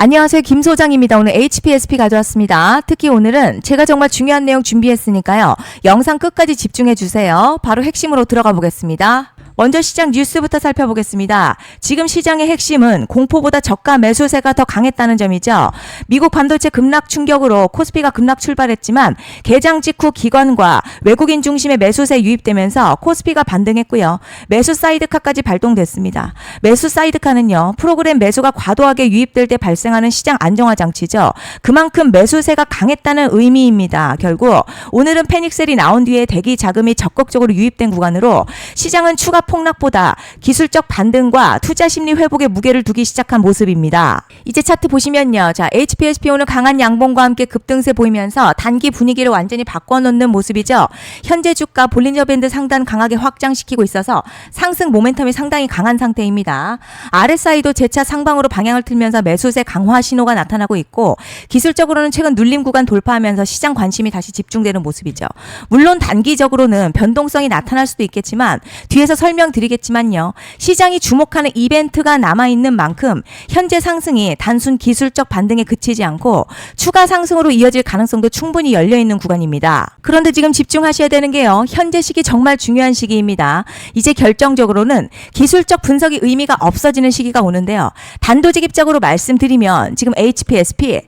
안녕하세요. 김 소장입니다. 오늘 HPSP 가져왔습니다. 특히 오늘은 제가 정말 중요한 내용 준비했으니까요. 영상 끝까지 집중해 주세요. 바로 핵심으로 들어가 보겠습니다. 먼저 시장 뉴스부터 살펴보겠습니다. 지금 시장의 핵심은 공포보다 저가 매수세가 더 강했다는 점이죠. 미국 반도체 급락 충격으로 코스피가 급락 출발했지만 개장 직후 기관과 외국인 중심의 매수세 유입되면서 코스피가 반등했고요. 매수 사이드카까지 발동됐습니다. 매수 사이드카는요, 프로그램 매수가 과도하게 유입될 때 발생하는 시장 안정화 장치죠. 그만큼 매수세가 강했다는 의미입니다. 결국 오늘은 패닉셀이 나온 뒤에 대기 자금이 적극적으로 유입된 구간으로 시장은 추가 폭락보다 기술적 반등과 투자 심리 회복에 무게를 두기 시작한 모습입니다. 이제 차트 보시면요. 자, HPSP 오늘 강한 양봉과 함께 급등세 보이면서 단기 분위기를 완전히 바꿔놓는 모습이죠. 현재 주가 볼린저 밴드 상단 강하게 확장시키고 있어서 상승 모멘텀이 상당히 강한 상태입니다. RSI도 재차 상방으로 방향을 틀면서 매수세 강화 신호가 나타나고 있고, 기술적으로는 최근 눌림 구간 돌파하면서 시장 관심이 다시 집중되는 모습이죠. 물론 단기적으로는 변동성이 나타날 수도 있겠지만 뒤에서 설명드리겠지만요. 시장이 주목하는 이벤트가 남아있는 만큼 현재 상승이 단순 기술적 반등에 그치지 않고 추가 상승으로 이어질 가능성도 충분히 열려있는 구간입니다. 그런데 지금 집중하셔야 되는 게요. 현재 시기 정말 중요한 시기입니다. 이제 결정적으로는 기술적 분석이 의미가 없어지는 시기가 오는데요. 단도직입적으로 말씀드리면 지금 HPSP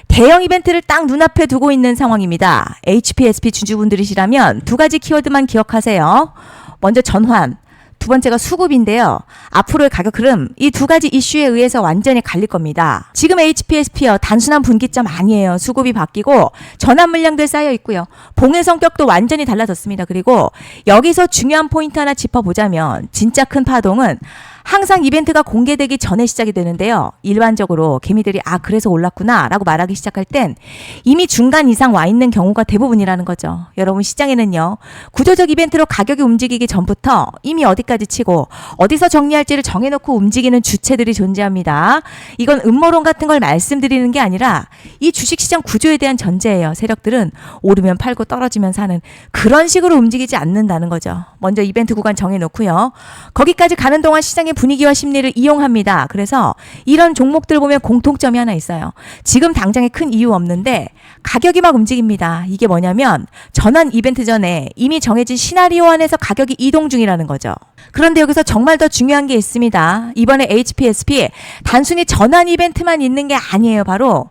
대형 이벤트를 딱 눈앞에 두고 있는 상황입니다. HPSP 주주분들이시라면 두 가지 키워드만 기억하세요. 먼저 전환, 두 번째가 수급인데요. 앞으로의 가격 흐름, 이 두 가지 이슈에 의해서 완전히 갈릴 겁니다. 지금 HPSP요. 단순한 분기점 아니에요. 수급이 바뀌고 전환 물량들 쌓여 있고요. 봉의 성격도 완전히 달라졌습니다. 그리고 여기서 중요한 포인트 하나 짚어보자면 진짜 큰 파동은 항상 이벤트가 공개되기 전에 시작이 되는데요. 일반적으로 개미들이 그래서 올랐구나 라고 말하기 시작할 땐 이미 중간 이상 와 있는 경우가 대부분이라는 거죠. 여러분, 시장에는요, 구조적 이벤트로 가격이 움직이기 전부터 이미 어디까지 치고 어디서 정리할지를 정해놓고 움직이는 주체들이 존재합니다. 이건 음모론 같은 걸 말씀드리는 게 아니라 이 주식시장 구조에 대한 전제예요. 세력들은 오르면 팔고 떨어지면 사는 그런 식으로 움직이지 않는다는 거죠. 먼저 이벤트 구간 정해놓고요. 거기까지 가는 동안 시장의 분위기와 심리를 이용합니다. 그래서 이런 종목들 보면 공통점이 하나 있어요. 지금 당장에 큰 이유 없는데 가격이 막 움직입니다. 이게 뭐냐면 전환 이벤트 전에 이미 정해진 시나리오 안에서 가격이 이동 중이라는 거죠. 그런데 여기서 정말 더 중요한 게 있습니다. 이번에 HPSP 단순히 전환 이벤트만 있는 게 아니에요. 바로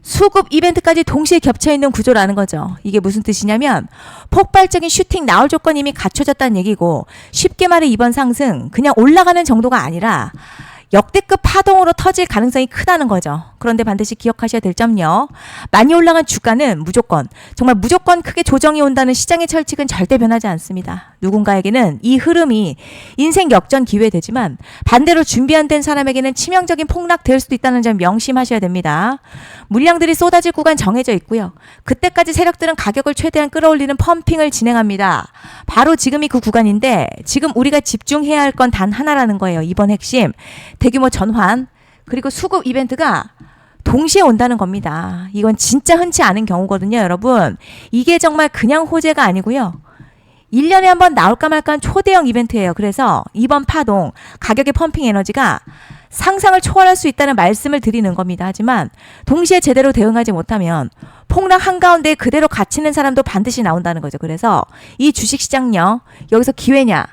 수급 이벤트까지 동시에 겹쳐있는 구조라는 거죠. 이게 무슨 뜻이냐면 폭발적인 슈팅 나올 조건이 이미 갖춰졌다는 얘기고, 쉽게 말해 이번 상승 그냥 올라가는 정도가 아니라 역대급 파동으로 터질 가능성이 크다는 거죠. 그런데 반드시 기억하셔야 될 점요. 많이 올라간 주가는 정말 무조건 크게 조정이 온다는 시장의 철칙은 절대 변하지 않습니다. 누군가에게는 이 흐름이 인생 역전 기회되지만 반대로 준비 안 된 사람에게는 치명적인 폭락 될 수도 있다는 점 명심하셔야 됩니다. 물량들이 쏟아질 구간 정해져 있고요. 그때까지 세력들은 가격을 최대한 끌어올리는 펌핑을 진행합니다. 바로 지금이 그 구간인데 지금 우리가 집중해야 할 건 단 하나라는 거예요. 이번 핵심 대규모 전환 그리고 수급 이벤트가 동시에 온다는 겁니다. 이건 진짜 흔치 않은 경우거든요, 여러분. 이게 정말 그냥 호재가 아니고요. 1년에 한 번 나올까 말까한 초대형 이벤트예요. 그래서 이번 파동, 가격의 펌핑 에너지가 상상을 초월할 수 있다는 말씀을 드리는 겁니다. 하지만 동시에 제대로 대응하지 못하면 폭락 한가운데 그대로 갇히는 사람도 반드시 나온다는 거죠. 그래서 이 주식시장요, 여기서 기회냐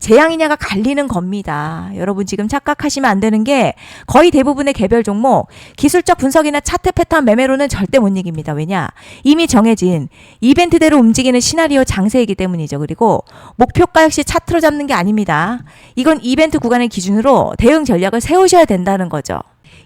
재앙이냐가 갈리는 겁니다. 여러분, 지금 착각하시면 안 되는 게 거의 대부분의 개별 종목 기술적 분석이나 차트 패턴 매매로는 절대 못 이깁니다. 왜냐? 이미 정해진 이벤트대로 움직이는 시나리오 장세이기 때문이죠. 그리고 목표가 역시 차트로 잡는 게 아닙니다. 이건 이벤트 구간을 기준으로 대응 전략을 세우셔야 된다는 거죠.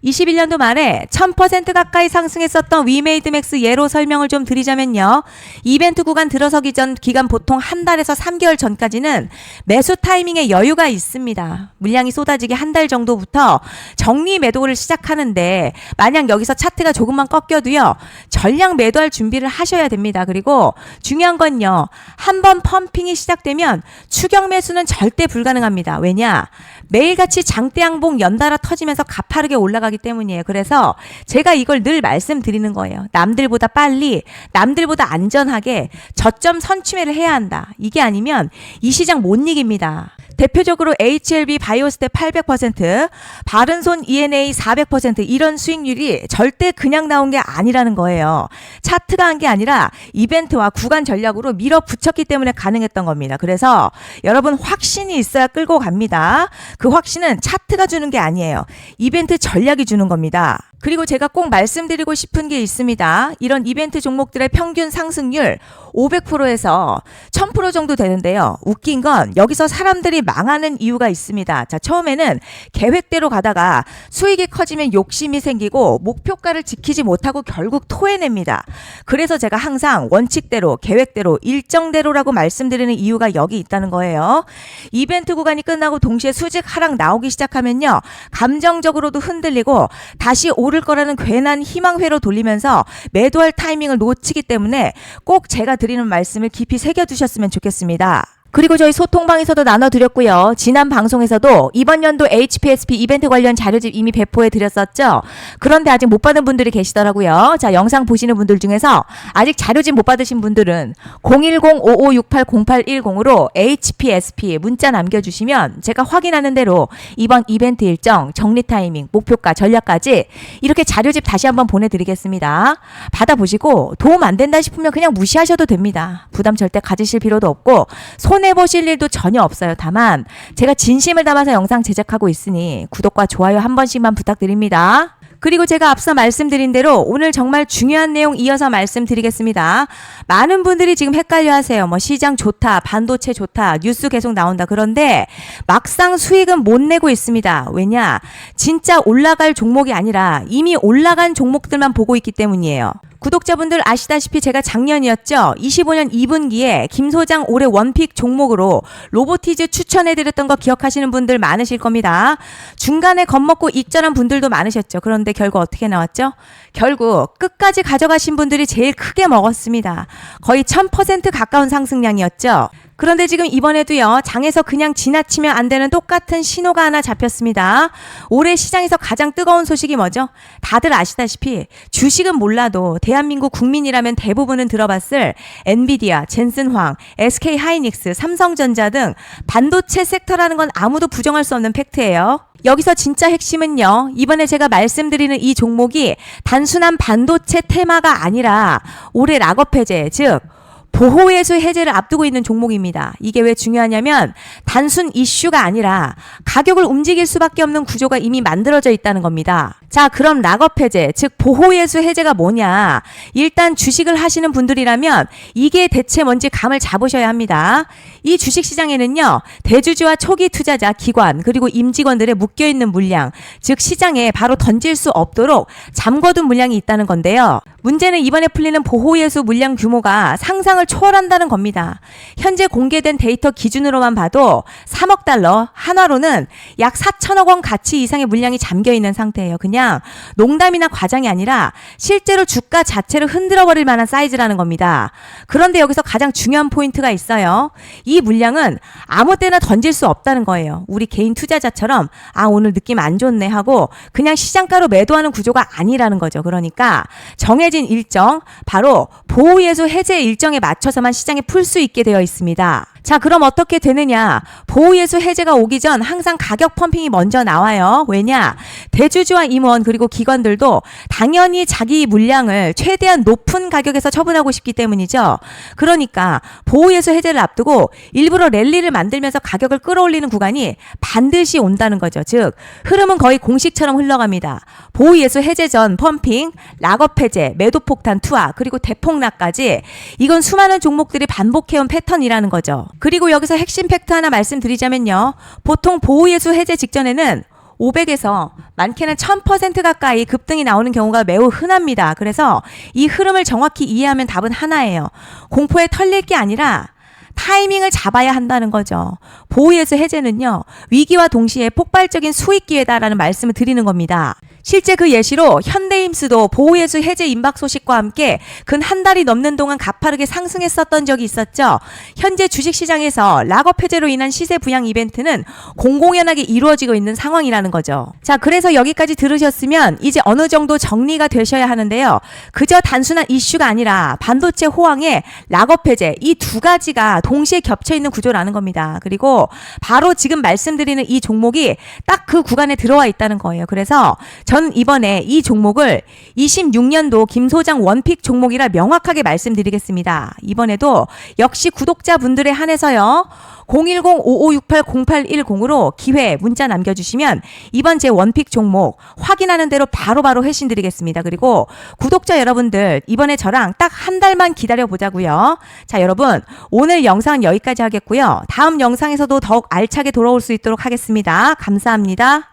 21년도 말에 1000% 가까이 상승했었던 위메이드맥스 예로 설명을 좀 드리자면요. 이벤트 구간 들어서기 전 기간 보통 한 달에서 3개월 전까지는 매수 타이밍에 여유가 있습니다. 물량이 쏟아지기 한 달 정도부터 정리 매도를 시작하는데, 만약 여기서 차트가 조금만 꺾여도요, 전량 매도할 준비를 하셔야 됩니다. 그리고 중요한 건요, 한번 펌핑이 시작되면 추격 매수는 절대 불가능합니다. 왜냐? 매일같이 장대 양봉 연달아 터지면서 가파르게 올라가기 때문이에요. 그래서 제가 이걸 늘 말씀드리는 거예요. 남들보다 빨리, 남들보다 안전하게 저점 선취매를 해야 한다. 이게 아니면 이 시장 못 이깁니다. 대표적으로 HLB 바이오스텝 800%, 바른손 ENA 400% 이런 수익률이 절대 그냥 나온 게 아니라는 거예요. 차트가 한 게 아니라 이벤트와 구간 전략으로 밀어붙였기 때문에 가능했던 겁니다. 그래서 여러분 확신이 있어야 끌고 갑니다. 그 확신은 차트가 주는 게 아니에요. 이벤트 전략이 주는 겁니다. 그리고 제가 꼭 말씀드리고 싶은 게 있습니다. 이런 이벤트 종목들의 평균 상승률 500%에서 1000% 정도 되는데요. 웃긴 건 여기서 사람들이 망하는 이유가 있습니다. 자, 처음에는 계획대로 가다가 수익이 커지면 욕심이 생기고 목표가를 지키지 못하고 결국 토해냅니다. 그래서 제가 항상 원칙대로, 계획대로, 일정대로라고 말씀드리는 이유가 여기 있다는 거예요. 이벤트 구간이 끝나고 동시에 수직 하락 나오기 시작하면요. 감정적으로도 흔들리고 다시 오를 거라는 괜한 희망회로 돌리면서 매도할 타이밍을 놓치기 때문에 꼭 제가 드리는 말씀을 깊이 새겨두셨으면 좋겠습니다. 그리고 저희 소통방에서도 나눠드렸고요. 지난 방송에서도 이번 연도 HPSP 이벤트 관련 자료집 이미 배포해드렸었죠. 그런데 아직 못 받은 분들이 계시더라고요. 자, 영상 보시는 분들 중에서 아직 자료집 못 받으신 분들은 010-5568-0810으로 HPSP 문자 남겨주시면 제가 확인하는 대로 이번 이벤트 일정, 정리 타이밍, 목표가, 전략까지 이렇게 자료집 다시 한번 보내드리겠습니다. 받아보시고 도움 안 된다 싶으면 그냥 무시하셔도 됩니다. 부담 절대 가지실 필요도 없고 손해보실 일도 전혀 없어요. 다만 제가 진심을 담아서 영상 제작하고 있으니 구독과 좋아요 한 번씩만 부탁드립니다. 그리고 제가 앞서 말씀드린 대로 오늘 정말 중요한 내용 이어서 말씀드리겠습니다. 많은 분들이 지금 헷갈려 하세요. 뭐 시장 좋다, 반도체 좋다, 뉴스 계속 나온다. 그런데 막상 수익은 못 내고 있습니다. 왜냐? 진짜 올라갈 종목이 아니라 이미 올라간 종목들만 보고 있기 때문이에요. 구독자분들 아시다시피 제가 작년이었죠. 25년 2분기에 김 소장 올해 원픽 종목으로 로보티즈 추천해드렸던 거 기억하시는 분들 많으실 겁니다. 중간에 겁먹고 익절한 분들도 많으셨죠. 그런데 결국 어떻게 나왔죠? 결국 끝까지 가져가신 분들이 제일 크게 먹었습니다. 거의 1000% 가까운 상승량이었죠. 그런데 지금 이번에도요, 장에서 그냥 지나치면 안 되는 똑같은 신호가 하나 잡혔습니다. 올해 시장에서 가장 뜨거운 소식이 뭐죠? 다들 아시다시피 주식은 몰라도 대한민국 국민이라면 대부분은 들어봤을 엔비디아, 젠슨황, SK하이닉스, 삼성전자 등 반도체 섹터라는 건 아무도 부정할 수 없는 팩트예요. 여기서 진짜 핵심은요, 이번에 제가 말씀드리는 이 종목이 단순한 반도체 테마가 아니라 올해 락업 해제, 즉 보호예수 해제를 앞두고 있는 종목입니다. 이게 왜 중요하냐면 단순 이슈가 아니라 가격을 움직일 수밖에 없는 구조가 이미 만들어져 있다는 겁니다. 자, 그럼 락업 해제, 즉 보호예수 해제가 뭐냐? 일단 주식을 하시는 분들이라면 이게 대체 뭔지 감을 잡으셔야 합니다. 이 주식시장에는요, 대주주와 초기 투자자, 기관, 그리고 임직원들의 묶여있는 물량, 즉 시장에 바로 던질 수 없도록 잠궈둔 물량이 있다는 건데요. 문제는 이번에 풀리는 보호예수 물량 규모가 상상을 초월한다는 겁니다. 현재 공개된 데이터 기준으로만 봐도 3억 달러, 한화로는 약 4천억 원 가치 이상의 물량이 잠겨있는 상태예요. 그냥 농담이나 과장이 아니라 실제로 주가 자체를 흔들어버릴 만한 사이즈라는 겁니다. 그런데 여기서 가장 중요한 포인트가 있어요. 이 물량은 아무 때나 던질 수 없다는 거예요. 우리 개인 투자자처럼 오늘 느낌 안 좋네 하고 그냥 시장가로 매도하는 구조가 아니라는 거죠. 그러니까 정해진 일정, 바로 보호예수 해제 일정에 맞춰서만 시장에 풀 수 있게 되어 있습니다. 자, 그럼 어떻게 되느냐? 보호예수 해제가 오기 전 항상 가격 펌핑이 먼저 나와요. 왜냐? 대주주와 임원 그리고 기관들도 당연히 자기 물량을 최대한 높은 가격에서 처분하고 싶기 때문이죠. 그러니까 보호예수 해제를 앞두고 일부러 랠리를 만들면서 가격을 끌어올리는 구간이 반드시 온다는 거죠. 즉 흐름은 거의 공식처럼 흘러갑니다. 보호예수 해제 전 펌핑, 락업 해제, 매도 폭탄 투하, 그리고 대폭락까지 이건 수많은 종목들이 반복해온 패턴이라는 거죠. 그리고 여기서 핵심 팩트 하나 말씀드리자면요. 보통 보호예수 해제 직전에는 500에서 많게는 1000% 가까이 급등이 나오는 경우가 매우 흔합니다. 그래서 이 흐름을 정확히 이해하면 답은 하나예요. 공포에 털릴 게 아니라 타이밍을 잡아야 한다는 거죠. 보호예수 해제는요, 위기와 동시에 폭발적인 수익 기회다라는 말씀을 드리는 겁니다. 실제 그 예시로 현대임스도 보호예수 해제 임박 소식과 함께 근 한 달이 넘는 동안 가파르게 상승했었던 적이 있었죠. 현재 주식시장에서 락업 해제로 인한 시세 부양 이벤트는 공공연하게 이루어지고 있는 상황이라는 거죠. 자, 그래서 여기까지 들으셨으면 이제 어느 정도 정리가 되셔야 하는데요. 그저 단순한 이슈가 아니라 반도체 호황에 락업 해제 이 두 가지가 동시에 겹쳐 있는 구조라는 겁니다. 그리고 바로 지금 말씀드리는 이 종목이 딱 그 구간에 들어와 있다는 거예요. 그래서 전 이번에 이 종목을 26년도 김 소장 원픽 종목이라 명확하게 말씀드리겠습니다. 이번에도 역시 구독자분들에 한해서요. 010-5568-0810으로 기회 문자 남겨주시면 이번 제 원픽 종목 확인하는 대로 바로바로 회신 드리겠습니다. 그리고 구독자 여러분들 이번에 저랑 딱 한 달만 기다려보자고요. 자, 여러분 오늘 영상은 여기까지 하겠고요. 다음 영상에서도 더욱 알차게 돌아올 수 있도록 하겠습니다. 감사합니다.